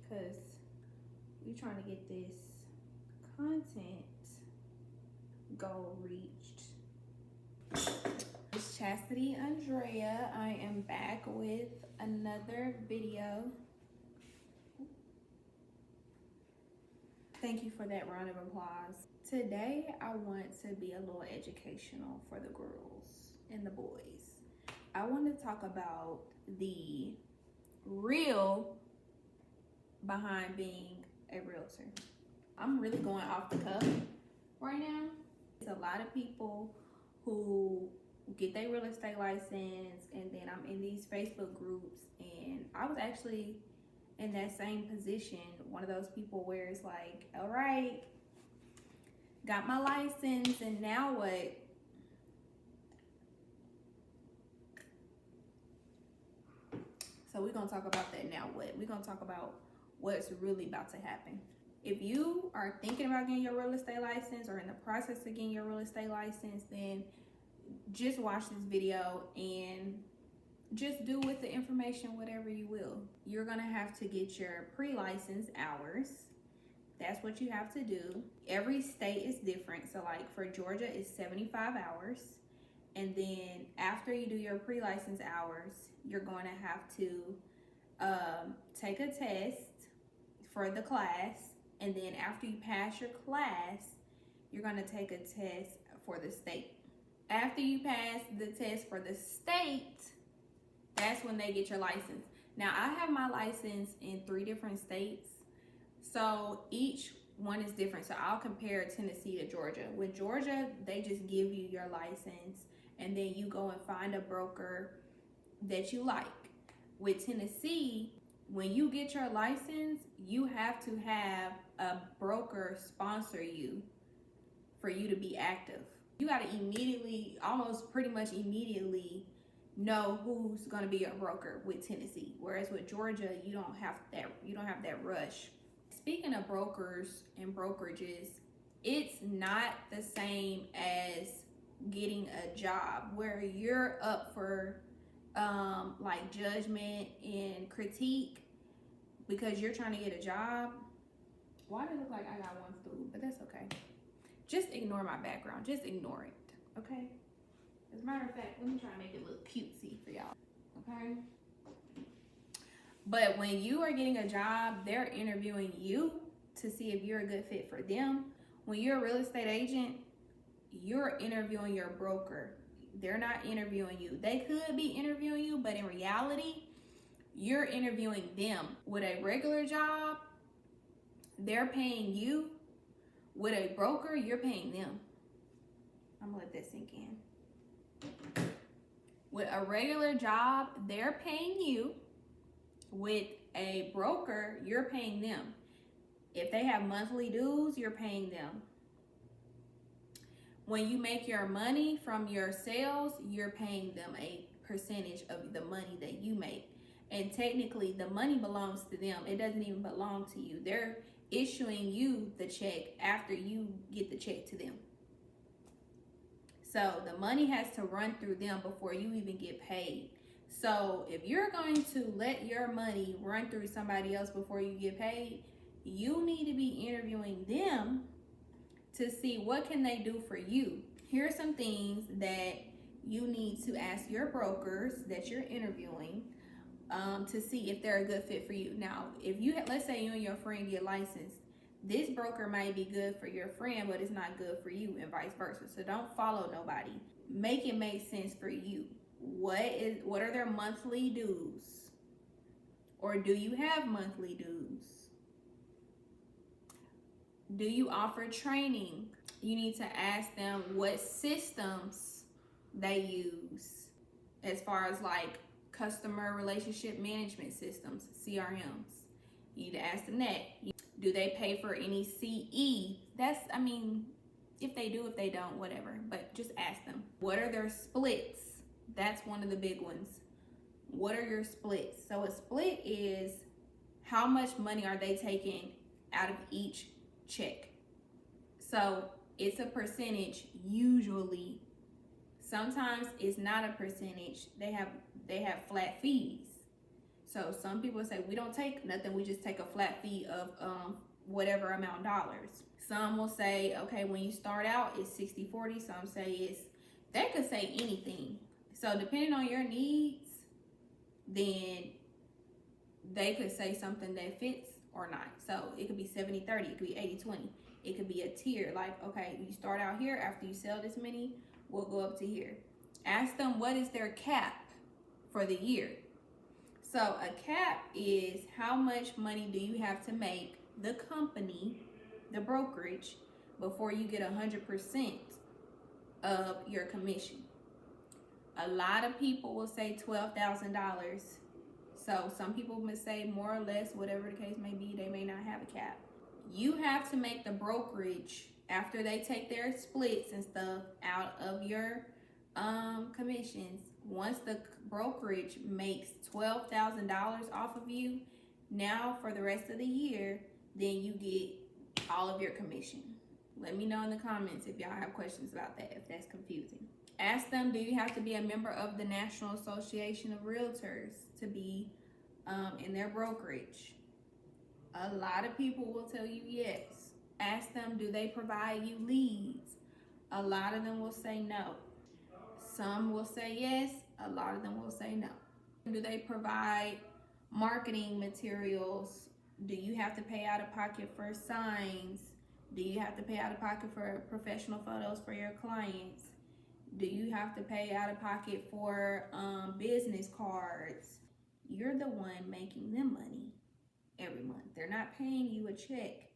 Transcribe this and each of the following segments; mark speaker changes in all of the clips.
Speaker 1: because we're trying to get this content goal reached. It's Chastity Andrea. I am back with another video. Thank you for that round of applause. Today I want to be a little educational for the girls and the boys. I want to talk about the real behind being a realtor. I'm really going off the cuff right now. There's a lot of people who get their real estate license, and then I'm in these Facebook groups, and I was actually in that same position, one of those people where it's like, all right, got my license, and now what? So we're gonna talk about that now what? We're gonna talk about what's really about to happen. If you are thinking about getting your real estate license or in the process of getting your real estate license, then just watch this video and just do with the information whatever you will. You're gonna have to get your pre-license hours. That's what you have to do. Every state is different. So like for Georgia, it's 75 hours. And then after you do your pre-license hours, you're going to have to take a test for the class. And then after you pass your class, you're going to take a test for the state. After you pass the test for the state, that's when they get your license. Now, I have my license in 3 different states. So each one is different. So I'll compare Tennessee to Georgia. With Georgia, they just give you your license and then you go and find a broker that you like. With Tennessee, when you get your license, you have to have a broker sponsor you for you to be active. You got to immediately, almost pretty much immediately, know who's going to be your broker with Tennessee. Whereas with Georgia, you don't have that rush. Speaking of brokers and brokerages, it's not the same as getting a job where you're up for like judgment and critique because you're trying to get a job. Why does it look like I got one food? But that's okay. Just ignore my background. Just ignore it. Okay? As a matter of fact, let me try to make it look cutesy for y'all. Okay? But when you are getting a job, they're interviewing you to see if you're a good fit for them. When you're a real estate agent, you're interviewing your broker. They're not interviewing you. They could be interviewing you, but in reality, you're interviewing them. With a regular job, they're paying you. With a broker, you're paying them. I'm gonna let that sink in. With a regular job, they're paying you. With a broker, you're paying them. If they have monthly dues, you're paying them. When you make your money from your sales, you're paying them a percentage of the money that you make. And technically, the money belongs to them. It doesn't even belong to you. They're issuing you the check after you get the check to them. So the money has to run through them before you even get paid. So if you're going to let your money run through somebody else before you get paid, you need to be interviewing them to see what can they do for you. Here are some things that you need to ask your brokers that you're interviewing to see if they're a good fit for you. Now, if you, let's say you and your friend get licensed, this broker might be good for your friend, but it's not good for you, and vice versa. So don't follow nobody. Make it make sense for you. What are their monthly dues? Or do you have monthly dues? Do you offer training? You need to ask them what systems they use as far as like customer relationship management systems, CRMs. You need to ask them that. Do they pay for any CE? If they do, if they don't, whatever. But just ask them. What are their splits? That's one of the big ones. What are your splits? So a split is how much money are they taking out of each check. So it's a percentage usually. Sometimes it's not a percentage. They have flat fees. So some people say we don't take nothing, we just take a flat fee of whatever amount dollars. Some will say, okay, when you start out, it's 60-40. Some say they could say anything. So depending on your needs, then they could say something that fits or not. So it could be 70-30, it could be 80-20. It could be a tier, like, okay, you start out here, after you sell this many, we'll go up to here. Ask them what is their cap for the year. So a cap is how much money do you have to make the company, the brokerage, before you get 100% of your commission. A lot of people will say $12,000. So some people may say more or less, whatever the case may be, they may not have a cap. You have to make the brokerage, after they take their splits and stuff out of your commissions, once the brokerage makes $12,000 off of you, now for the rest of the year, then you get all of your commission. Let me know in the comments if y'all have questions about that, if that's confusing. Ask them, do you have to be a member of the National Association of Realtors to be in their brokerage? A lot of people will tell you yes. Ask them, do they provide you leads? A lot of them will say no. Some will say yes, a lot of them will say no. Do they provide marketing materials? Do you have to pay out of pocket for signs? Do you have to pay out of pocket for professional photos for your clients? Do you have to pay out of pocket for business cards? You're the one making them money every month. They're not paying you a check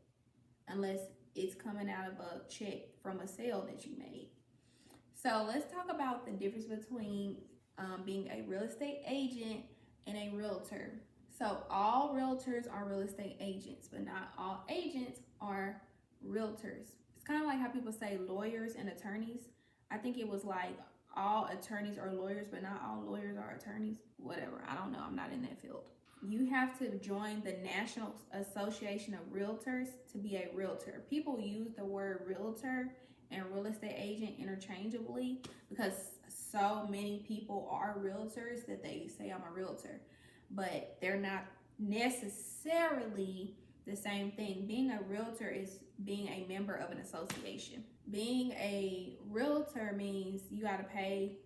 Speaker 1: unless it's coming out of a check from a sale that you made. So let's talk about the difference between being a real estate agent and a realtor. So all realtors are real estate agents, but not all agents are realtors. It's kind of like how people say lawyers and attorneys. I think it was like all attorneys are lawyers, but not all lawyers are attorneys. Whatever, I don't know, I'm not in that field. You have to join the National Association of Realtors to be a realtor. People use the word realtor and real estate agent interchangeably because so many people are realtors that they say I'm a realtor, but they're not necessarily the same thing. Being a realtor is being a member of an association. Being a realtor means you got to pay,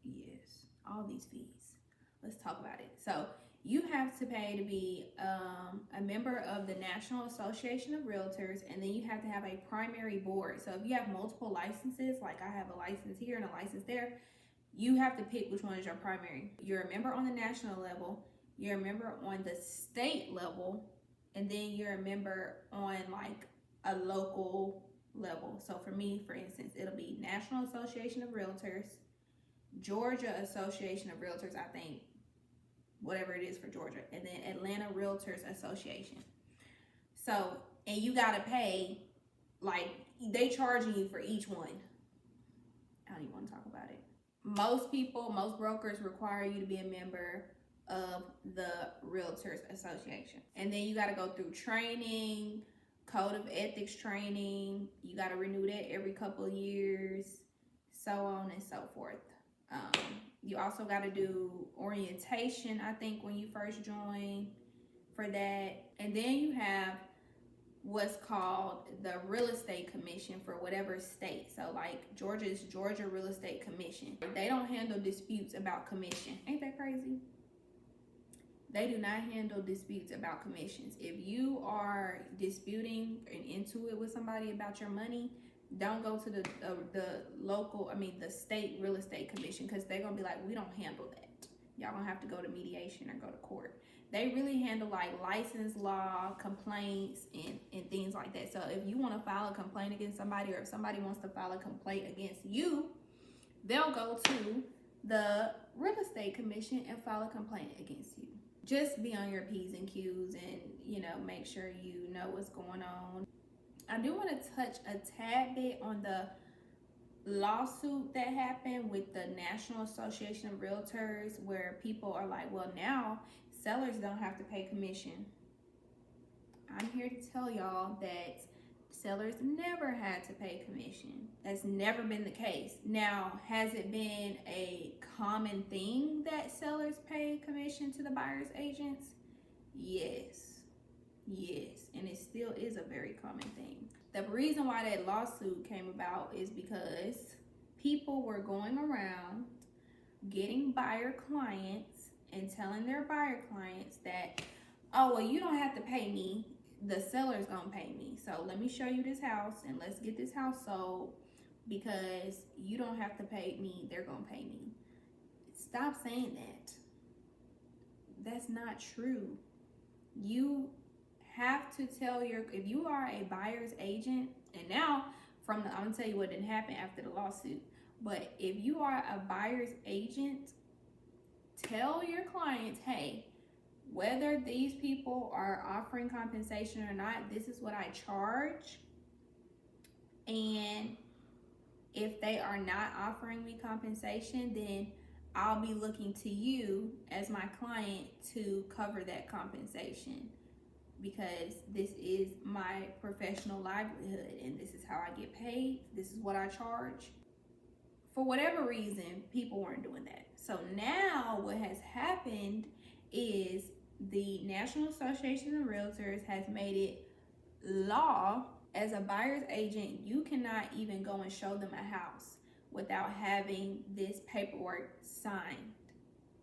Speaker 1: yes, all these fees. Let's talk about it. So you have to pay to be a member of the National Association of Realtors, and then you have to have a primary board. So if you have multiple licenses, like I have a license here and a license there, you have to pick which one is your primary. You're a member on the national level, you're a member on the state level, and then you're a member on like a local level. So for me, for instance, it'll be National Association of Realtors, Georgia Association of Realtors, I think, whatever it is for Georgia, and then Atlanta Realtors Association. So, and you gotta pay, like, they charging you for each one. I don't even want to talk about it. Most brokers require you to be a member of the Realtors Association. And then you gotta go through training, code of ethics training. You gotta renew that every couple of years, so on and so forth. You also got to do orientation, I think, when you first join for that. And then you have what's called the Real Estate Commission for whatever state. So like Georgia is Georgia Real Estate Commission. They don't handle disputes about commission. Ain't that crazy? They do not handle disputes about commissions. If you are disputing and into it with somebody about your money, don't go to the state real estate commission, because they're gonna be like, we don't handle that. Y'all gonna have to go to mediation or go to court. They really handle like license law, complaints, and things like that. So if you want to file a complaint against somebody, or if somebody wants to file a complaint against you, they'll go to the real estate commission and file a complaint against you. Just be on your P's and Q's and, make sure you know what's going on. I do want to touch a tad bit on the lawsuit that happened with the National Association of Realtors, where people are like, well, now sellers don't have to pay commission. I'm here to tell y'all that sellers never had to pay commission. That's never been the case. Now, has it been a common thing that sellers pay commission to the buyer's agents? Yes. Yes, and it still is a very common thing. The reason why that lawsuit came about is because people were going around getting buyer clients and telling their buyer clients that, oh, well, you don't have to pay me. The seller's gonna pay me. So let me show you this house and let's get this house sold because you don't have to pay me. They're gonna pay me. Stop saying that. That's not true. You have to tell if you are a buyer's agent, and now I'm gonna tell you what didn't happen after the lawsuit, but if you are a buyer's agent, tell your clients, hey, whether these people are offering compensation or not, this is what I charge. And if they are not offering me compensation, then I'll be looking to you as my client to cover that compensation, because this is my professional livelihood and this is how I get paid. This is what I charge. For whatever reason, people weren't doing that. So now what has happened is the National Association of Realtors has made it law. As a buyer's agent, you cannot even go and show them a house without having this paperwork signed.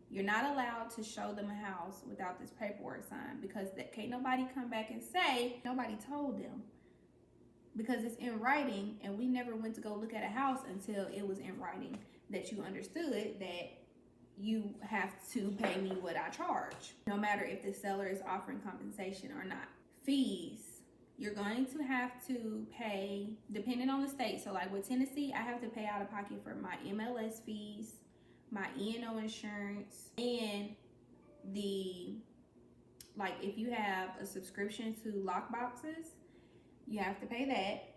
Speaker 1: You're not allowed to show them a house without this paperwork signed, because that can't nobody come back and say nobody told them, because it's in writing, and we never went to go look at a house until it was in writing that you understood that you have to pay me what I charge, no matter if the seller is offering compensation or not. Fees, you're going to have to pay depending on the state. So like with Tennessee, I have to pay out of pocket for my MLS fees, my E&O insurance, and if you have a subscription to lock boxes, you have to pay that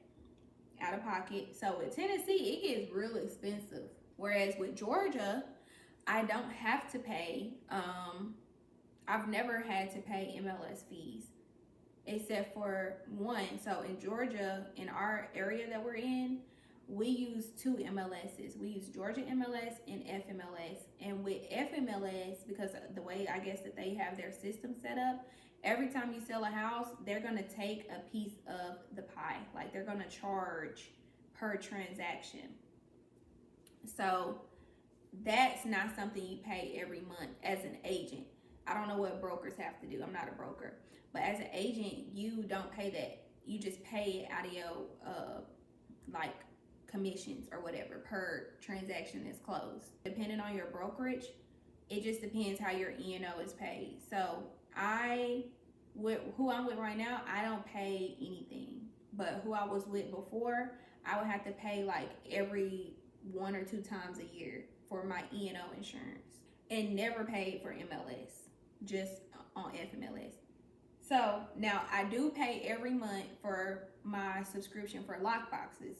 Speaker 1: out of pocket. So with Tennessee, it gets real expensive. Whereas with Georgia, I don't have to pay. I've never had to pay MLS fees except for one. So in Georgia, in our area that we're in, we use two MLSs. We use Georgia MLS and FMLS. And with FMLS, because the way I guess that they have their system set up, every time you sell a house, they're going to take a piece of the pie. Like they're going to charge per transaction. So that's not something you pay every month as an agent. I don't know what brokers have to do. I'm not a broker. But as an agent, you don't pay that. You just pay it out of your commissions or whatever per transaction is closed. Depending on your brokerage, it just depends how your E&O is paid. So who I'm with right now, I don't pay anything. But who I was with before, I would have to pay like every 1 or 2 times a year for my E&O insurance, and never paid for MLS, just on FMLS. So now I do pay every month for my subscription for lock boxes.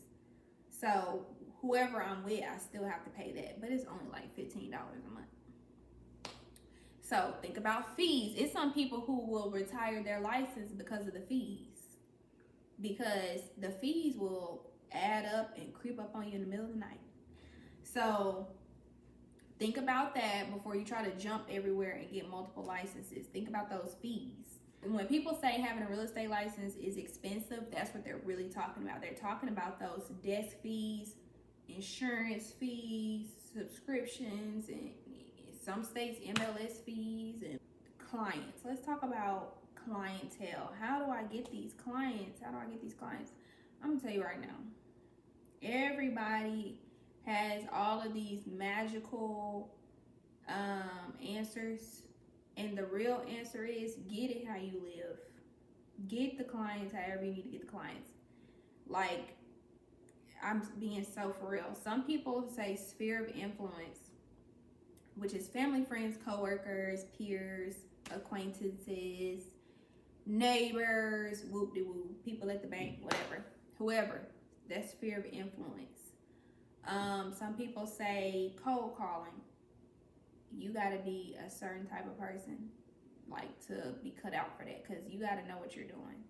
Speaker 1: So whoever I'm with, I still have to pay that, but it's only like $15 a month. So think about fees. It's some people who will retire their license because of the fees, because the fees will add up and creep up on you in the middle of the night. So think about that before you try to jump everywhere and get multiple licenses. Think about those fees. And when people say having a real estate license is expensive, that's what they're really talking about. They're talking about those desk fees, insurance fees, subscriptions, and in some states MLS fees, and clients. Let's talk about clientele. How do I get these clients? I'm gonna tell you right now. Everybody has all of these magical answers, and the real answer is get it how you live. Get the clients however you need to get the clients. Like, I'm being so for real. Some people say sphere of influence, which is family, friends, coworkers, peers, acquaintances, neighbors, whoop-de-whoop, people at the bank, whatever, whoever. That's sphere of influence. Some people say cold calling. You gotta be a certain type of person, like, to be cut out for that, because you gotta know what you're doing.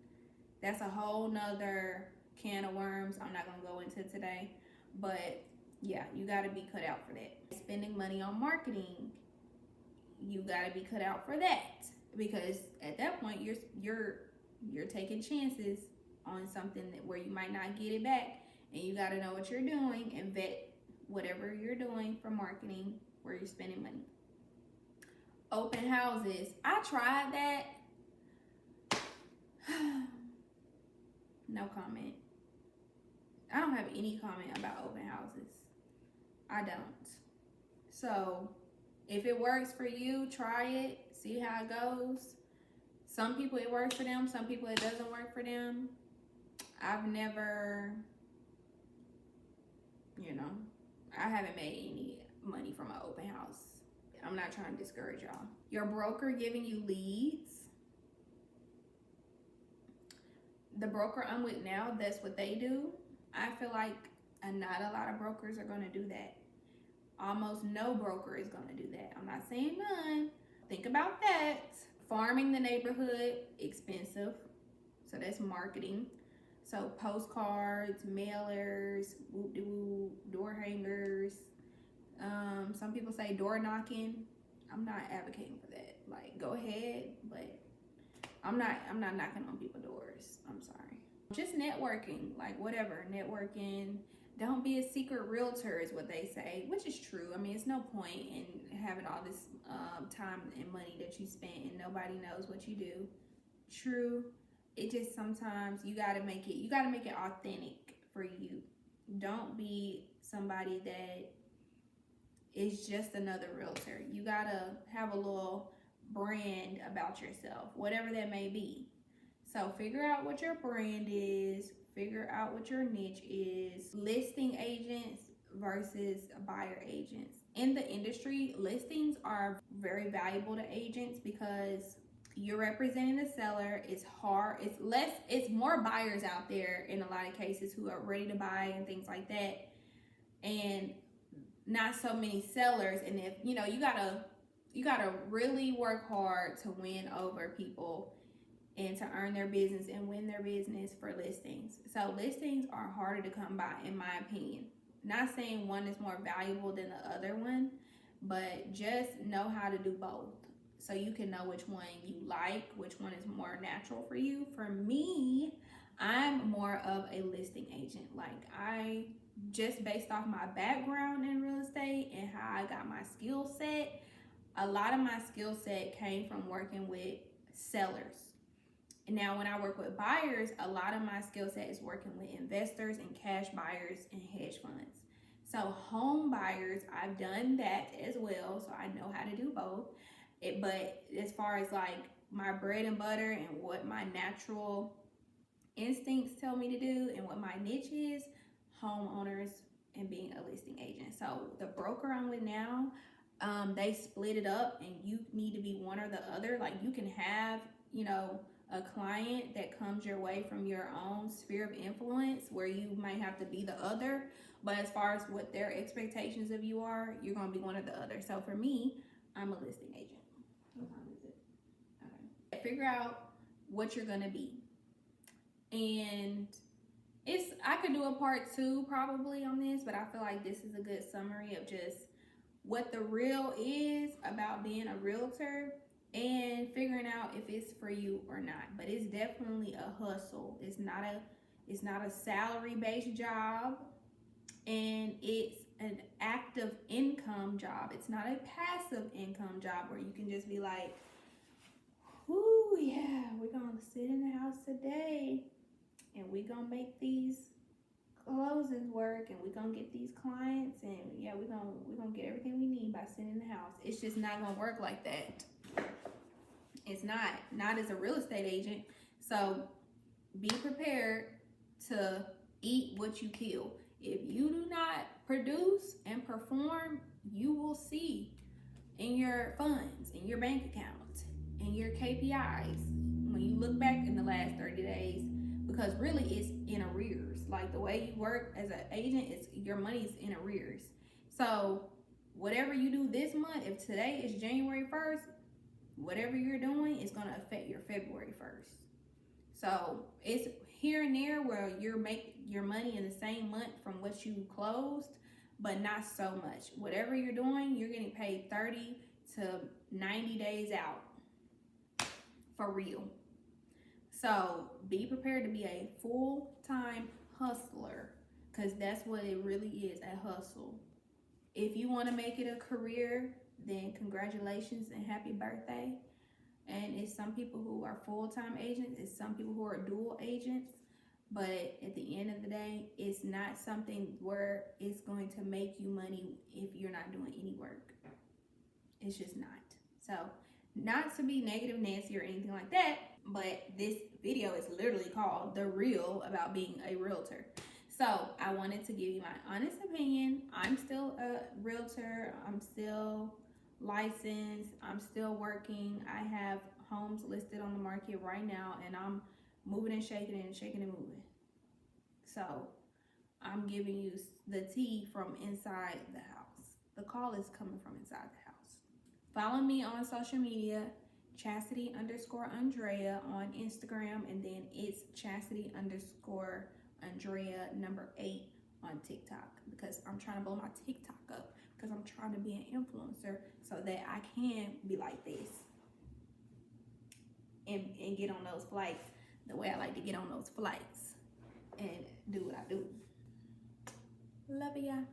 Speaker 1: That's a whole nother can of worms I'm not gonna go into today. But yeah, you got to be cut out for that. Spending money on marketing, you got to be cut out for that, because at that point you're taking chances on something that where you might not get it back, and you got to know what you're doing and vet whatever you're doing for marketing where you're spending money. Open houses, I tried that. No comment. I don't have any comment about open houses. I don't. So if it works for you, try it, see how it goes. Some people it works for them, some people it doesn't work for them. I've never, I haven't made any money from an open house. I'm not trying to discourage y'all. Your broker giving you leads. The broker I'm with now, that's what they do. I feel like not a lot of brokers are going to do that. Almost no broker is going to do that. I'm not saying none. Think about that. Farming the neighborhood, expensive. So that's marketing. So postcards, mailers, door hangers. Some people say door knocking. I'm not advocating for that. Like, go ahead, but I'm not knocking on people's doors. I'm sorry. Just networking, like whatever, networking. Don't be a secret realtor is what they say, which is true. I mean, it's no point in having all this time and money that you spend and nobody knows what you do. True. It just sometimes you gotta make it authentic for you. Don't be somebody that is just another realtor. You gotta have a little brand about yourself, whatever that may be. So figure out what your brand is, figure out what your niche is. Listing agents versus buyer agents. In the industry, listings are very valuable to agents because you're representing the seller. It's hard. It's more buyers out there in a lot of cases who are ready to buy and things like that. And not so many sellers. And if, you gotta really work hard to win over people and to earn their business and win their business for listings. So listings are harder to come by, in my opinion. Not saying one is more valuable than the other one, but just know how to do both. So you can know which one you like, which one is more natural for you. For me, I'm more of a listing agent. Like, I just based off my background in real estate and how I got my skill set, a lot of my skill set came from working with sellers. And now when I work with buyers, a lot of my skill set is working with investors and cash buyers and hedge funds. So home buyers, I've done that as well, so I know how to do both. But as far as like my bread and butter and what my natural instincts tell me to do and what my niche is, homeowners and being a listing agent. So the broker I'm with now, they split it up and you need to be one or the other. Like, you can have, a client that comes your way from your own sphere of influence where you might have to be the other, but as far as what their expectations of you are, you're going to be one or the other. So for me, I'm a listing agent. What time is it? Okay. Figure out what you're going to be. And I could do a part 2 probably on this, but I feel like this is a good summary of just what the real is about being a realtor and figuring out if it's for you or not. But it's definitely a hustle. It's not a salary-based job, and it's an active income job. It's not a passive income job where you can just be like, "Whoo, yeah, we're gonna sit in the house today and we're gonna make these closings work and we're gonna get these clients, and yeah, we're gonna get everything we need by sitting in the house." It's just not gonna work like that. It's not as a real estate agent. So be prepared to eat what you kill. If you do not produce and perform, you will see in your funds, in your bank account, in your KPIs when you look back in the last 30 days, because really it's in arrears. Like, the way you work as an agent, your money's in arrears. So whatever you do this month, if today is January 1st, whatever you're doing is going to affect your February 1st. So it's here and there where you make your money in the same month from what you closed, but not so much. Whatever you're doing, you're getting paid 30 to 90 days out for real. So be prepared to be a full-time hustler, because that's what it really is, a hustle. If you want to make it a career, then congratulations and happy birthday. And it's some people who are full-time agents, it's some people who are dual agents, but at the end of the day, it's not something where it's going to make you money if you're not doing any work. It's just not. So, not to be negative Nancy or anything like that, but this video is literally called The Real About Being a Realtor. So I wanted to give you my honest opinion. I'm still a realtor. I'm still licensed. I'm still working. I have homes listed on the market right now, and I'm moving and shaking and moving. So I'm giving you the tea from inside the house. The call is coming from inside the house. Follow me on social media, Chastity_Andrea on Instagram, and then it's Chastity_Andrea _8 on TikTok, because I'm trying to blow my TikTok up, because I'm trying to be an influencer so that I can be like this and get on those flights the way I like to get on those flights and do what I do. Love ya.